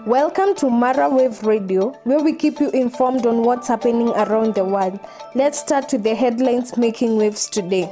Welcome to Mara Wave Radio, where we keep you informed on what's happening around the world. Let's start with the headlines making waves today.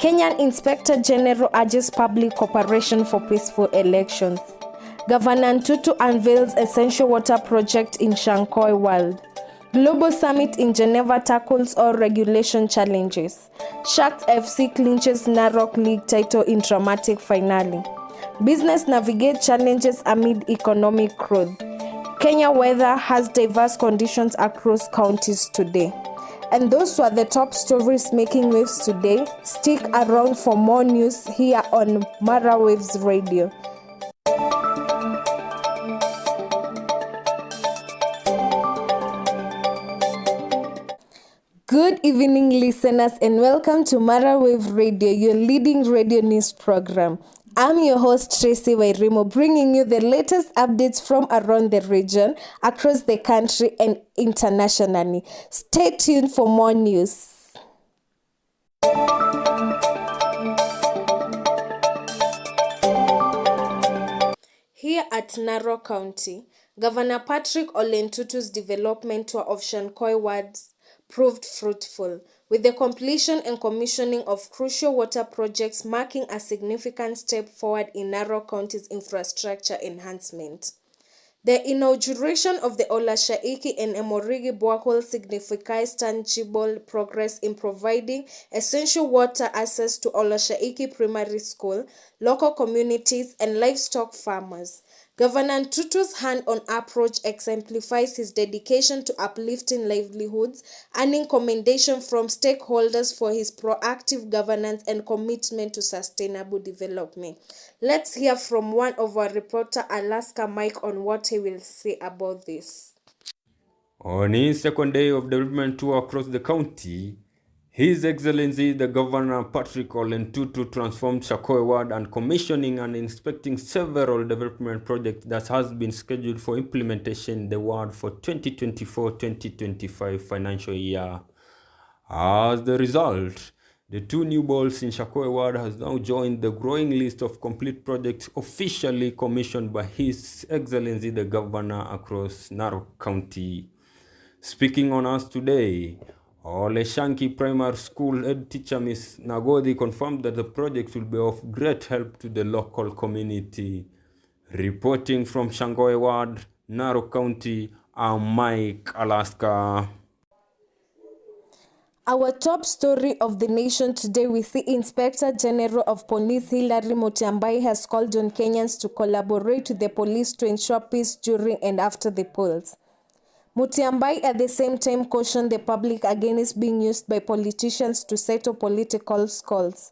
Kenyan Inspector General urges public cooperation for peaceful elections. Governor Ntutu unveils essential water project in Shankoi World. Global Summit in Geneva tackles all regulation challenges. Sharks FC clinches Narok League title in dramatic finale. Business navigate challenges amid economic growth. Kenya weather has diverse conditions across counties today. And those were the top stories making waves today. Stick around for more news here on Mara Waves Radio. Good evening, listeners, and welcome to Mara Wave Radio, your leading radio news program. I'm your host, Tracy Wairimo, bringing you the latest updates from around the region, across the country, and internationally. Stay tuned for more news. Here at Narok County, Governor Patrick Ole Ntutu's development tour of Shankoi wards proved fruitful, with the completion and commissioning of crucial water projects marking a significant step forward in Narok County's infrastructure enhancement. The inauguration of the Olashaiki and Emorigi borehole signifies tangible progress in providing essential water access to Olashaiki Primary School, local communities, and livestock farmers. Governor Ntutu's hand-on approach exemplifies his dedication to uplifting livelihoods, earning commendation from stakeholders for his proactive governance and commitment to sustainable development. Let's hear from one of our reporter, Alaska Mike, on what he will say about this. On his second day of development tour across the county, His Excellency the Governor Patrick Ole Ntutu transformed Shankoi Ward and commissioning and inspecting several development projects that has been scheduled for implementation in the ward for 2024-2025 financial year. As the result, the two new balls in Shankoi Ward has now joined the growing list of complete projects officially commissioned by His Excellency the Governor across Narok County. Speaking on us today, Oleshanki Primary School head teacher Ms. Nagodi confirmed that the project will be of great help to the local community. Reporting from Shankoi Ward, Narok County, I'm Mike, Alaska. Our top story of the nation today, we see Inspector General of Police Hilary Mutyambai has called on Kenyans to collaborate with the police to ensure peace during and after the polls. Mutyambai at the same time cautioned the public against being used by politicians to settle political scores.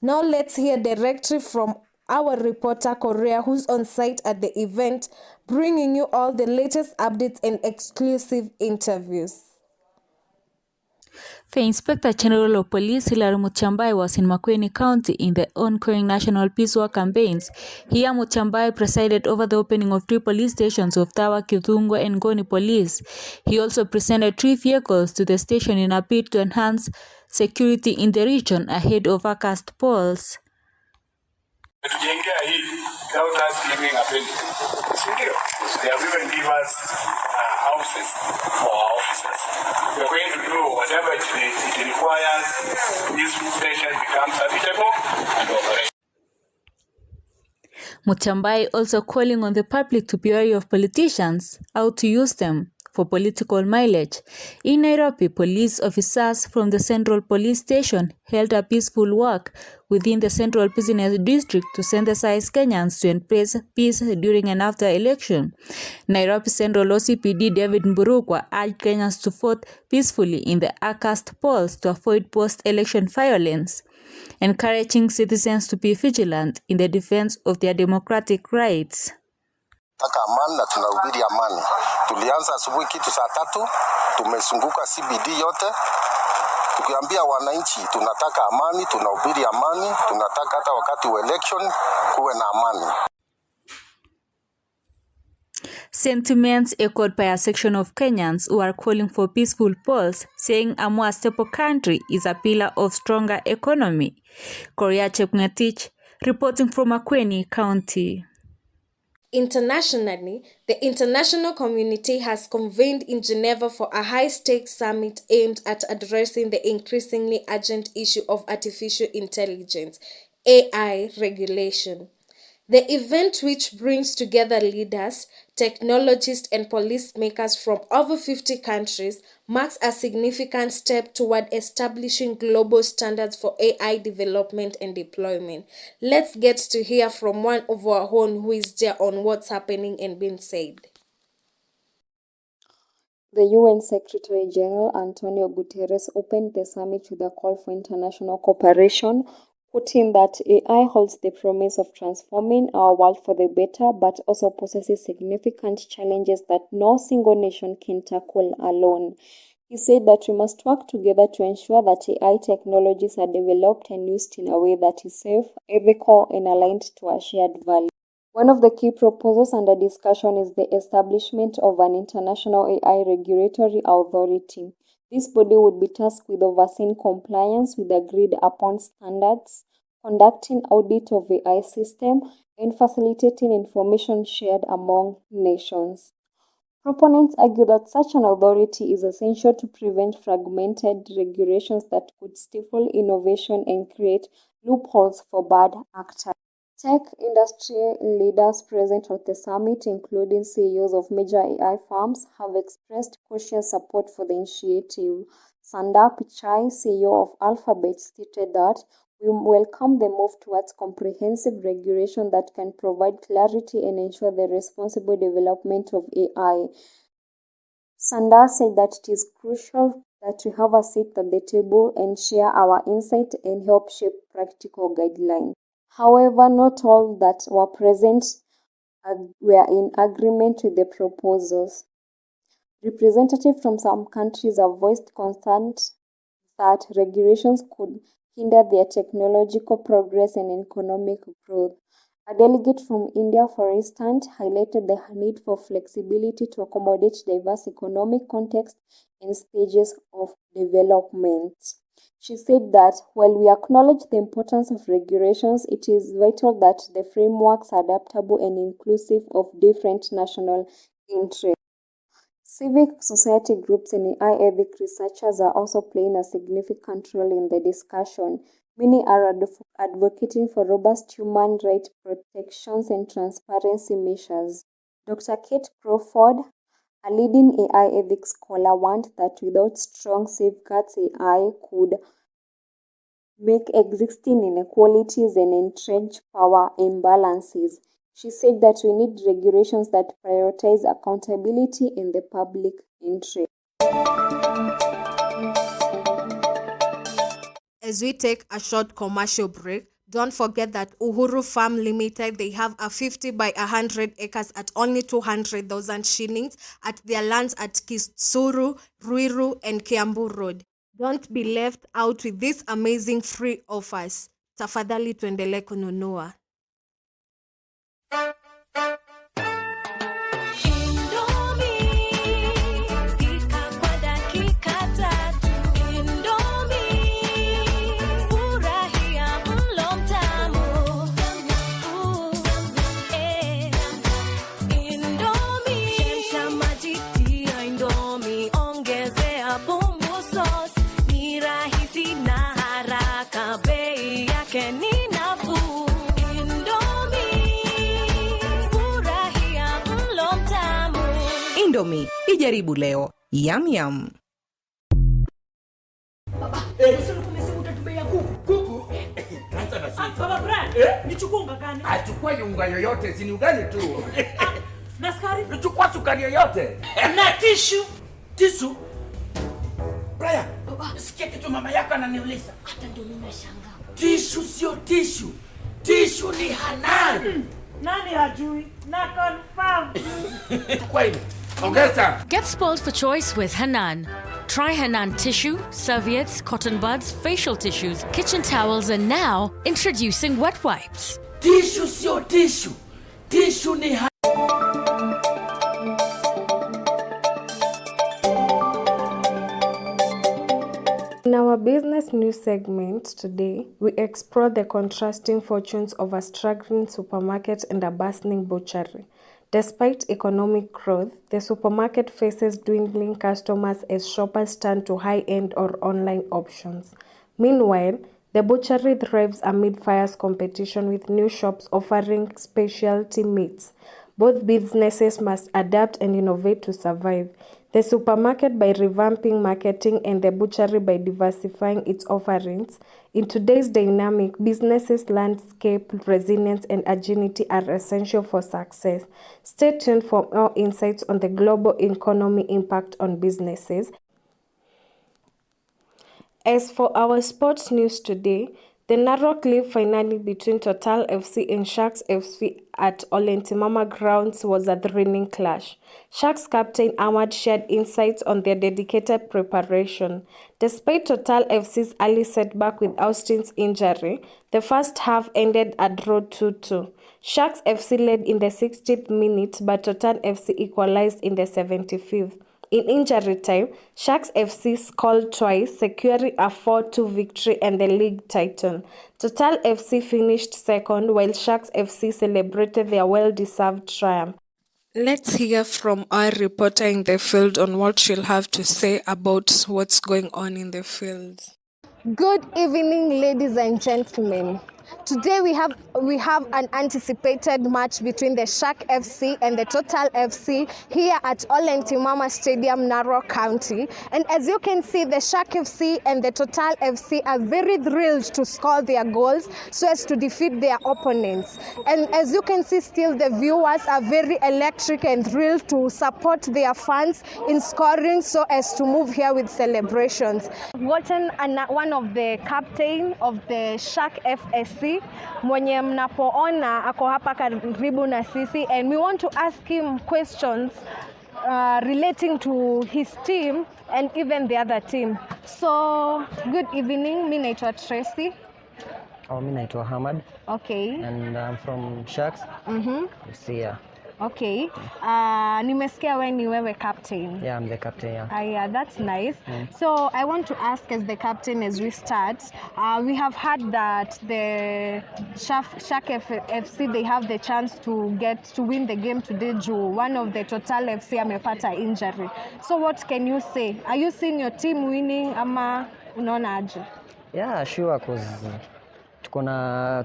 Now let's hear directly from our reporter Korea, who's on site at the event, bringing you all the latest updates and exclusive interviews. The Inspector General of Police Hilary Mutyambai was in Makueni County in the ongoing national peace war campaigns. Here Mutyambai presided over the opening of 3 police stations of Tawa, Kithungo and Ngoni Police. He also presented 3 vehicles to the station in a bid to enhance security in the region ahead of August polls. They have even given us houses for our officers. We are going to do whatever it requires. This station becomes habitable and operational. Mutyambai also calling on the public to be wary of politicians, how to use them for political mileage. In Nairobi, police officers from the Central Police Station held a peaceful walk within the Central Business District to sensitize Kenyans to embrace peace during and after election. Nairobi Central OCPD David Mburukwa urged Kenyans to vote peacefully in the August polls to avoid post-election violence, encouraging citizens to be vigilant in the defense of their democratic rights. Taka amani na tunahubiri amani. Tulianza asubuhi kitu saa 3, tumezunguka CBD yote tukiambia wananchi tunataka amani, tunahubiri amani, tunataka hata wakati wa election kuwe na amani. Sentiments echoed by a section of Kenyans who are calling for peaceful polls, saying a more stable country is a pillar of stronger economy. Korea Chepngetich, reporting from Makueni County. Internationally, the international community has convened in Geneva for a high-stakes summit aimed at addressing the increasingly urgent issue of artificial intelligence, AI regulation. The event, which brings together leaders, technologists, and policymakers from over 50 countries, marks a significant step toward establishing global standards for AI development and deployment. Let's get to hear from one of our own who is there on what's happening and being said. The UN Secretary General Antonio Guterres opened the summit with a call for international cooperation, putting that AI holds the promise of transforming our world for the better, but also possesses significant challenges that no single nation can tackle alone. He said that we must work together to ensure that AI technologies are developed and used in a way that is safe, ethical, and aligned to our shared values. One of the key proposals under discussion is the establishment of an international AI regulatory authority. This body would be tasked with overseeing compliance with agreed-upon standards, conducting audit of AI system, and facilitating information shared among nations. Proponents argue that such an authority is essential to prevent fragmented regulations that could stifle innovation and create loopholes for bad actors. Tech industry leaders present at the summit, including CEOs of major AI firms, have expressed cautious support for the initiative. Sundar Pichai, CEO of Alphabet, stated that we welcome the move towards comprehensive regulation that can provide clarity and ensure the responsible development of AI. Sundar said that it is crucial that we have a seat at the table and share our insight and help shape practical guidelines. However, not all that were present were in agreement with the proposals. Representatives from some countries have voiced concern that regulations could hinder their technological progress and economic growth. A delegate from India, for instance, highlighted the need for flexibility to accommodate diverse economic contexts and stages of development. She said that while we acknowledge the importance of regulations, it is vital that the frameworks are adaptable and inclusive of different national interests. Civic society groups and AI ethics researchers are also playing a significant role in the discussion. Many are advocating for robust human rights protections and transparency measures. Dr. Kate Crawford, a leading AI ethics scholar, warned that without strong safeguards, AI could make existing inequalities and entrench power imbalances. She said that we need regulations that prioritize accountability in the public interest. As we take a short commercial break, don't forget that Uhuru Farm Limited, they have a 50 by 100 acres at only 200,000 shillings at their lands at Kisuru, Ruiru, and Kiambu Road. Don't be left out with these amazing free offers. Tafadhali tuendelee kununua. Indomie, ijaribu leo. Yum yum. Nichukua gani? Achukua unga yoyote, si unga tu. Na sukari? Nichukua sukari yoyote. Na tishu. Brian, sikia kitu mama yako ananiuliza. Hata ndio mimi nashangaa. Tishu sio tishu. Tishu ni Hanan. Nani hajui? Na confirm. Kweli. Ongeza. Get spoiled for choice with Hanan. Try Hanan tissue, serviettes, cotton buds, facial tissues, kitchen towels, and now introducing wet wipes. Tishu sio tishu. Tishu ni In our business news segment today, we explore the contrasting fortunes of a struggling supermarket and a bustling butchery. Despite economic growth, the supermarket faces dwindling customers as shoppers turn to high-end or online options. Meanwhile, the butchery thrives amid fierce competition with new shops offering specialty meats. Both businesses must adapt and innovate to survive. The supermarket by revamping marketing and the butchery by diversifying its offerings. In today's dynamic, businesses' landscape, resilience, and agility are essential for success. Stay tuned for more insights on the global economy impact on businesses. As for our sports news today, the narrow cliff finale between Total FC and Sharks FC at Olentimama grounds was a thrilling clash. Sharks captain Ahmad shared insights on their dedicated preparation. Despite Total FC's early setback with Austin's injury, the first half ended a draw 2-2. Sharks FC led in the 60th minute, but Total FC equalized in the 75th. In injury time, Sharks FC scored twice, securing a 4-2 victory and the league title. Total FC finished second, while Sharks FC celebrated their well-deserved triumph. Let's hear from our reporter in the field on what she'll have to say about what's going on in the field. Good evening, ladies and gentlemen. Today we have an anticipated match between the Shark FC and the Total FC here at Olentimama Stadium, Narok County. And as you can see, the Shark FC and the Total FC are very thrilled to score their goals so as to defeat their opponents. And as you can see, still the viewers are very electric and thrilled to support their fans in scoring so as to move here with celebrations. Gotten one of the captain of the Shark FSC mwenye mnapoona ako hapa karibu na sisi, and we want to ask him questions relating to his team and even the other team. So, good evening. Mi naitwa Tracy. Mi naitwa Hamad. Okay. And I'm from Sharks. Sia. Okay. Nimesikia we ni wewe captain. Yeah, I'm the captain, yeah. Yeah, that's nice. So I want to ask as the captain as we start, we have heard that the Shark FC, they have the chance to win the game today due one of the Total FC amepata injury. So what can you say? Are you seeing your team winning ama unaona aje? Yeah, sure, because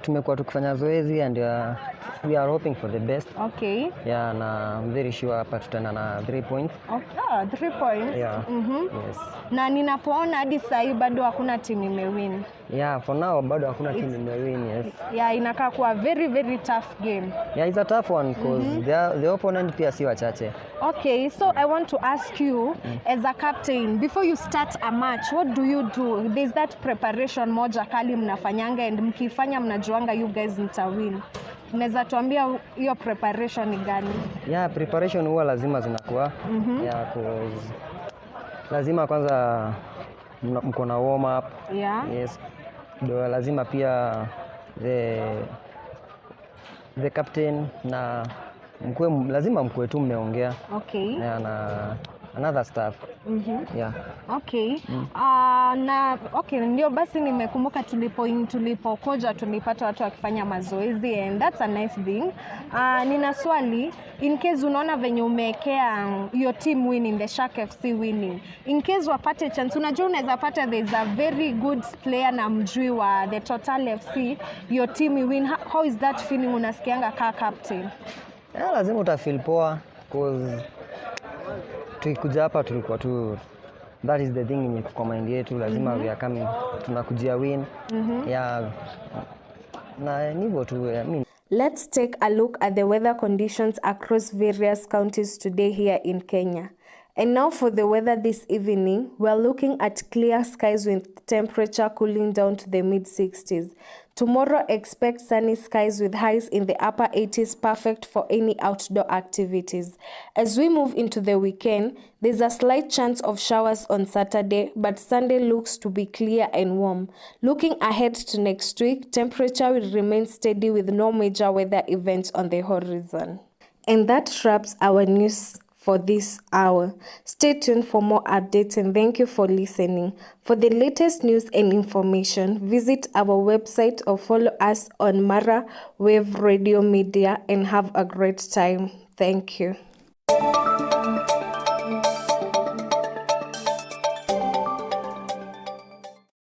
tumekuwa tukifanya zoezi and we are hoping for the best. Okay. Yeah, na I'm very sure hapa tutaenda na 3 points. Okay, 3 points. Yeah. Yes. Na ninapoona hadi sasa bado hakuna timu imewin. Yeah, for now bado hakuna timu imewin, yes. Yeah, inakaa kuwa very very tough game. Yeah, it's a tough one because the opponent pia si wachache. Okay, so I want to ask you as a captain, before you start a match, what do you do? There's that preparation moja kali mnafanyanga and mkifanya mnajuanga you guys mtawin. Unaweza tuambia hiyo preparation ni gani? Yeah, preparation huwa lazima zinakuwa. Yeah, cause lazima kwanza mko na warm up. Yeah. Yes. Ndio lazima pia the captain na lazima mkue tu mmeongea. Okay. Yeah, na another stuff. Yeah. Okay. Okay, ndio basi nimekumbuka tulipokuja tulipata watu wakifanya mazoezi and that's a nice thing. Nina swali, in case unaona venye umekea your team winning, the Shark FC winning, in case wapate chance, unajua unaweza pata there's a very good player na mjui wa the Total FC, your team win, how is that feeling unasikianga ka captain? Yeah, lazima utafeel poa because tukikuja hapa tulikuwa tu, that is the thing yenye kwa mind yetu, lazima we are coming, tunakujia win. Yeah, na hivyo tu, I mean. Let's take a look at the weather conditions across various counties today here in Kenya. And now for the weather this evening, we're looking at clear skies with temperature cooling down to the mid-60s. Tomorrow, expect sunny skies with highs in the upper 80s, perfect for any outdoor activities. As we move into the weekend, there's a slight chance of showers on Saturday, but Sunday looks to be clear and warm. Looking ahead to next week, temperature will remain steady with no major weather events on the horizon. And that wraps our news for this hour. Stay tuned for more updates and thank you for listening. For the latest news and information, visit our website or follow us on Mara Wave Radio Media and have a great time. Thank you.